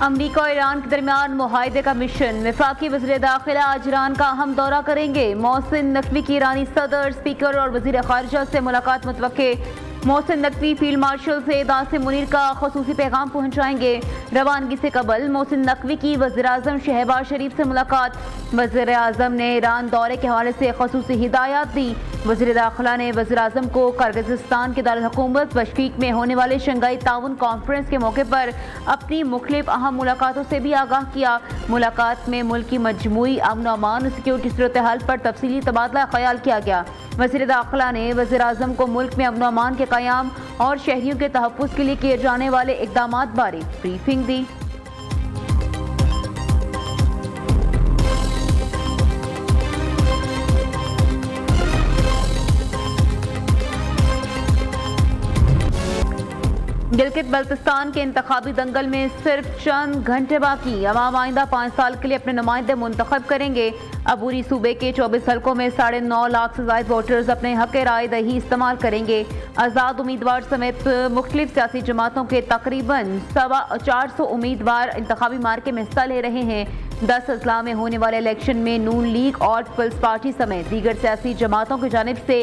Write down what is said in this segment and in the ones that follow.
امریکہ اور ایران کے درمیان معاہدے کا مشن۔ وفاقی وزیر داخلہ آج ایران کا اہم دورہ کریں گے۔ محسن نقوی کی ایرانی صدر، اسپیکر اور وزیر خارجہ سے ملاقات متوقع۔ محسن نقوی فیلڈ مارشل سید عاصم منیر کا خصوصی پیغام پہنچائیں گے۔ روانگی سے قبل محسن نقوی کی وزیر اعظم شہباز شریف سے ملاقات۔ وزیر اعظم نے ایران دورے کے حوالے سے خصوصی ہدایات دی۔ وزیر داخلہ نے وزیر اعظم کو کرغزستان کے دارالحکومت بشکیک میں ہونے والے شنگھائی تعاون کانفرنس کے موقع پر اپنی مختلف اہم ملاقاتوں سے بھی آگاہ کیا۔ ملاقات میں ملک کی مجموعی امن و امان اور سیکورٹی صورتحال پر تفصیلی تبادلہ خیال کیا گیا۔ وزیر داخلہ نے وزیر اعظم کو ملک میں امن و امان کے قیام اور شہریوں کے تحفظ کے لیے کیے جانے والے اقدامات بارے بریفنگ دی۔ گلگت بلتستان کے انتخابی دنگل میں صرف چند گھنٹے باقی۔ عوام آئندہ 5 سال کے لیے اپنے نمائندے منتخب کریں گے۔ عبوری صوبے کے 24 حلقوں میں 9.5 لاکھ سے زائد ووٹرز اپنے حق رائے دہی استعمال کریں گے۔ آزاد امیدوار سمیت مختلف سیاسی جماعتوں کے تقریباً 450 امیدوار انتخابی مارکے میں حصہ لے رہے ہیں۔ 10 اضلاع میں ہونے والے الیکشن میں نون لیگ اور پیپلز پارٹی سمیت دیگر سیاسی جماعتوں کی جانب سے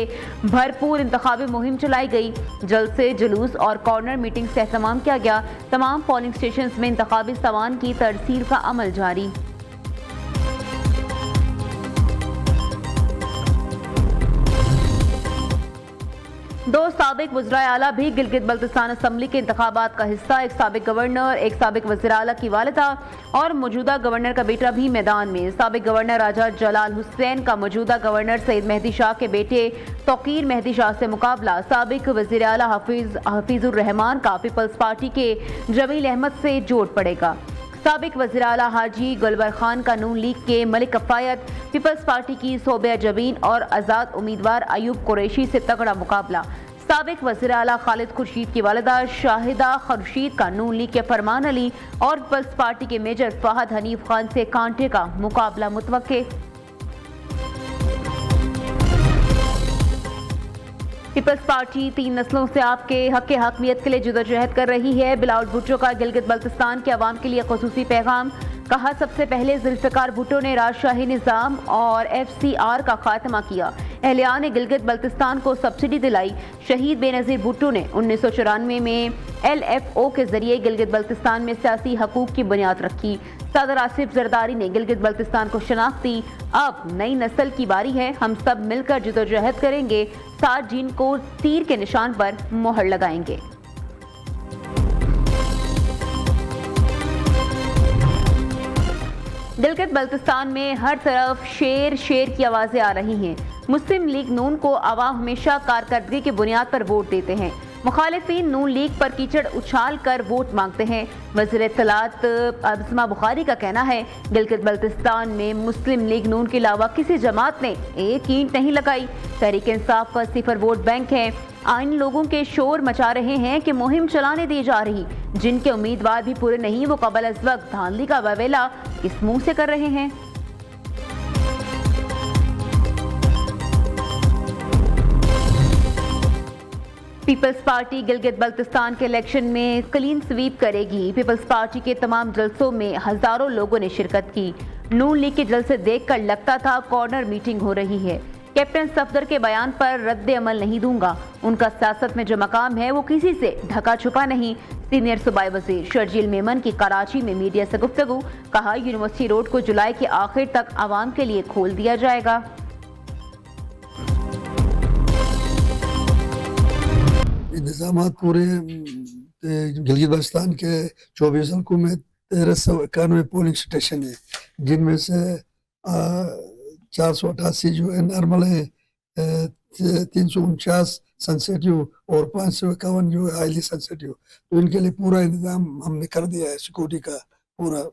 بھرپور انتخابی مہم چلائی گئی۔ جلسے، جلوس اور کارنر میٹنگ سے اہتمام کیا گیا۔ تمام پولنگ اسٹیشنز میں انتخابی سامان کی ترسیل کا عمل جاری۔ دو سابق وزرائے اعلیٰ بھی گلگت بلتستان اسمبلی کے انتخابات کا حصہ۔ ایک سابق گورنر، ایک سابق وزیر اعلیٰ کی والدہ اور موجودہ گورنر کا بیٹا بھی میدان میں۔ سابق گورنر راجہ جلال حسین کا موجودہ گورنر سید مہدی شاہ کے بیٹے توقیر مہدی شاہ سے مقابلہ۔ سابق وزیر اعلیٰ حفیظ الرحمان کا پیپلز پارٹی کے جمیل احمد سے جوڑ پڑے گا۔ سابق وزیر اعلیٰ حاجی گلبر خان کا نون لیگ کے ملک کفایت، پیپلز پارٹی کی صوبیہ جبین اور آزاد امیدوار ایوب قریشی سے تگڑا مقابلہ۔ سابق وزیر اعلیٰ خالد خورشید کی والدہ شاہدہ خورشید کا نون لیگ کے فرمان علی اور پیپلز پارٹی کے میجر فہد حنیف خان سے کانٹے کا مقابلہ متوقع۔ پیپلز پارٹی 3 نسلوں سے آپ کے حق حاکمیت کے لیے جدوجہد کر رہی ہے۔ بلاول بھٹو کا گلگت بلتستان کے عوام کے لیے خصوصی پیغام۔ کہا، سب سے پہلے ذوالفقار بھٹو نے راجشاہی نظام اور FCR کا خاتمہ کیا۔ اہلیان نے گلگت بلتستان کو سبسڈی دلائی۔ شہید بے نظیر بھٹو نے 1994 میں LFO کے ذریعے گلگت بلتستان میں سیاسی حقوق کی بنیاد رکھی۔ صدر آصف زرداری نے گلگت بلتستان کو شناخت دی۔ اب نئی نسل کی باری ہے، ہم سب مل کر جدوجہد کریں گے، 7 جون کو تیر کے نشان پر مہر لگائیں گے۔ گلگت بلتستان میں ہر طرف شیر کی آوازیں آ رہی ہیں۔ مسلم لیگ نون کو عوام ہمیشہ کارکردگی کی بنیاد پر ووٹ دیتے ہیں۔ مخالفین نون لیگ پر کیچڑ اچھال کر ووٹ مانگتے ہیں۔ وزیر اطلاعات عظمہ بخاری کا کہنا ہے، گلگت بلتستان میں مسلم لیگ نون کے علاوہ کسی جماعت نے ایک اینٹ نہیں لگائی۔ تحریک انصاف کا 0 ووٹ بینک ہے۔ آئین لوگوں کے شور مچا رہے ہیں کہ مہم چلانے دی جا رہی، جن کے امیدوار بھی پورے نہیں، وہ قبل از وقت دھاندلی کا واویلا کس منہ سے کر رہے ہیں؟ پیپلز پارٹی گلگت بلتستان کے الیکشن میں کلین سویپ کرے گی۔ پیپلز پارٹی کے تمام جلسوں میں ہزاروں لوگوں نے شرکت کی۔ نون لیگ کے جلسے دیکھ کر لگتا تھا کارنر میٹنگ ہو رہی ہے۔ کیپٹن صفدر کے بیان پر رد عمل نہیں دوں گا، ان کا سیاست میں جو مقام ہے وہ کسی سے ڈھکا چھپا نہیں۔ سینئر صوبائی وزیر شرجیل میمن کی کراچی میں میڈیا سے گفتگو۔ کہا، یونیورسٹی روڈ کو جولائی کے آخر تک عوام کے لیے کھول دیا جائے گا۔ انتظامات پورے گلگت بلتستان کے 24 حلقوں میں 1391 پولنگ اسٹیشن ہیں، جن میں سے 488 جو ہے نارمل ہے، 349 سینسیٹیو اور 551 جو ہے ہائیلی سینسیٹیو۔ تو ان کے لیے پورا انتظام ہم نے کر دیا ہے، سیکورٹی کا پورا۔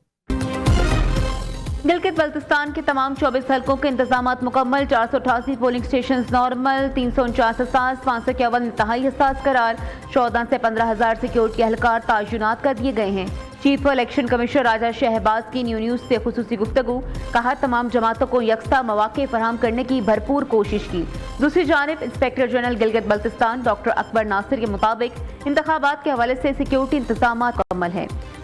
گلگت بلتستان کے تمام 24 حلقوں کے انتظامات مکمل۔ 488 پولنگ اسٹیشنز نارمل، 349 حساس، 551 انتہائی حساس قرار۔ 14 سے 15,000 سیکورٹی اہلکار تعینات کر دیے گئے ہیں۔ چیف الیکشن کمشنر راجہ شہباز کی نیوز سے خصوصی گفتگو۔ کہا، تمام جماعتوں کو یکساں مواقع فراہم کرنے کی بھرپور کوشش کی۔ دوسری جانب inspector general Gilgit Baltistan doctor Akbar Nasir کے مطابق انتخابات کے حوالے سے سیکورٹی انتظامات مکمل ہیں۔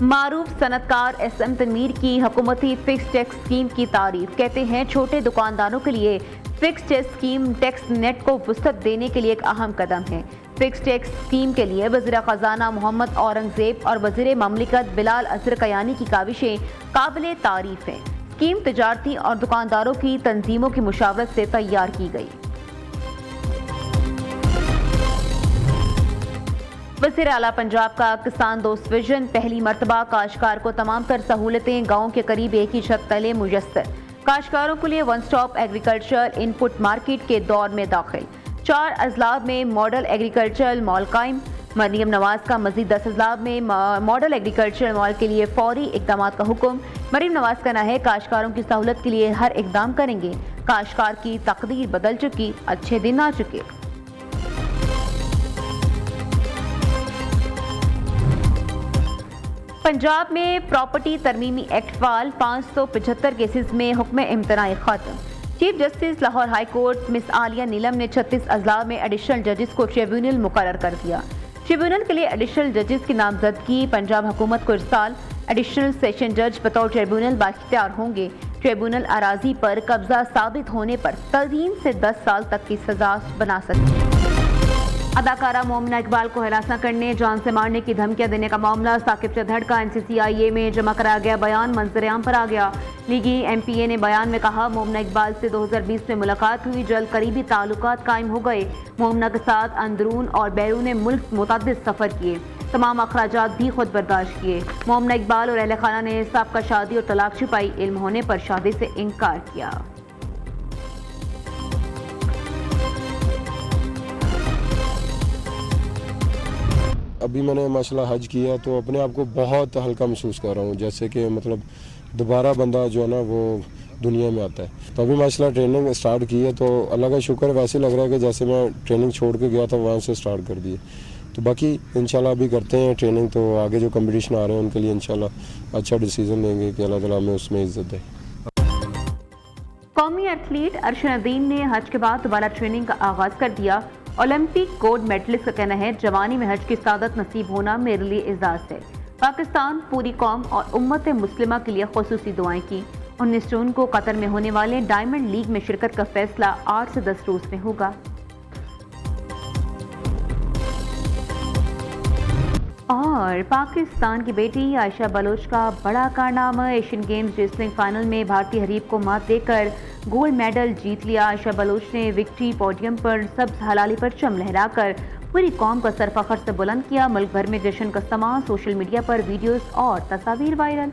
معروف صنعتکار ایس ایم تنویر کی حکومتی فکس ٹیکس اسکیم کی تعریف. کہتے ہیں چھوٹے دکانداروں کے لیے fix tax scheme tax net کو وسعت دینے کے لیے ایک اہم قدم ہے. فکس ٹیکس اسکیم کے لیے وزیر خزانہ محمد اورنگزیب اور وزیر مملکت بلال اظہر کیانی کی کاوشیں قابل تعریف ہیں. اسکیم تجارتی اور دکانداروں کی تنظیموں کی مشاورت سے تیار کی گئی. وزیر اعلیٰ پنجاب کا کسان دوست ویژن پہلی مرتبہ کاشتکار کو تمام تر سہولتیں گاؤں کے قریب ایک ہی چھت تلے میسر. کاشتکاروں کے لیے ون سٹاپ ایگریکلچر ان پٹ مارکیٹ کے دور میں داخل. 4 اضلاع میں ماڈل ایگریکلچرل مال قائم. مریم نواز کا مزید 10 اضلاع میں ماڈل ایگریکلچرل مال کے لیے فوری اقدامات کا حکم. مریم نواز کا کہنا ہے کاشتکاروں کی سہولت کے لیے ہر اقدام کریں گے. کاشتکار کی تقدیر بدل چکی، اچھے دن آ چکے. پنجاب میں پراپرٹی ترمیمی ایکٹ فعال. 575 کیسز میں حکم امتناعی ختم. Chief justice Lahore high court Ms Aliya Neelam نے 36 اضلاع میں ایڈیشنل ججز کو ٹریبیونل مقرر کر دیا. ٹریبیونل کے لیے ایڈیشنل ججز کی نامزدگی پنجاب حکومت کو ارسال. ایڈیشنل سیشن جج بطور ٹریبیونل بااختیار ہوں گے. ٹریبیونل اراضی پر قبضہ ثابت ہونے پر 3 سے 10 سال تک کی سزا بنا سکتی. اداکارہ مومنہ اقبال کو ہراساں کرنے، جان سے مارنے کی دھمکیاں دینے کا معاملہ. ثاقب چدھڑ کا NCCIA میں جمع کرایا گیا بیان منظر عام پر آ گیا. لیگی MPA نے بیان میں کہا مومنہ اقبال سے 2020 میں ملاقات ہوئی، جلد قریبی تعلقات قائم ہو گئے. مومنہ کے ساتھ اندرون اور بیرون ملک متعدد سفر کیے، تمام اخراجات بھی خود برداشت کیے. مومنہ اقبال اور اہل خانہ نے سابقہ شادی اور طلاق چھپائی، علم ہونے پر شادی سے انکار کیا. ابھی میں نے ماشاءاللہ حج کیا تو اپنے آپ کو بہت ہلکا محسوس کر رہا ہوں، جیسے کہ مطلب دوبارہ بندہ جو ہے نا وہ دنیا میں آتا ہے. تو ابھی ماشاءاللہ ٹریننگ اسٹارٹ کی ہے، تو اللہ کا شکر ویسے لگ رہا ہے کہ جیسے میں ٹریننگ چھوڑ کے گیا تھا وہاں سے اسٹارٹ کر دی. تو باقی انشاءاللہ ابھی کرتے ہیں ٹریننگ، تو آگے جو کمپٹیشن آ رہے ہیں ان کے لیے انشاءاللہ اچھا ڈیسیژن لیں گے کہ اللہ تعالیٰ ہمیں اس میں عزت دے. قومی ایتھلیٹ ارشد ندیم نے حج کے بعد دوبارہ ٹریننگ کا آغاز کر دیا. اولمپک گولڈ میڈلسٹ کا کہنا ہے جوانی میں حج کی سعادت نصیب ہونا میرے لیے اعزاز ہے. پاکستان پوری قوم اور امت مسلمہ کے لیے خصوصی دعائیں کی. 19 جون کو قطر میں ہونے والے ڈائمنڈ لیگ میں شرکت کا فیصلہ 8 سے 10 روز میں ہوگا. اور پاکستان کی بیٹی عائشہ بلوچ کا بڑا کارنامہ، ایشین گیمز ریسلنگ فائنل میں بھارتی حریف کو مات دے کر گولڈ میڈل جیت لیا. عائشہ بلوچ نے وکٹری پوڈیم پر سبز ہلالی پرچم لہرا کر پوری قوم کا سر فخر سے بلند کیا. ملک بھر میں جشن کا سماں، سوشل میڈیا پر ویڈیوز اور تصاویر وائرل.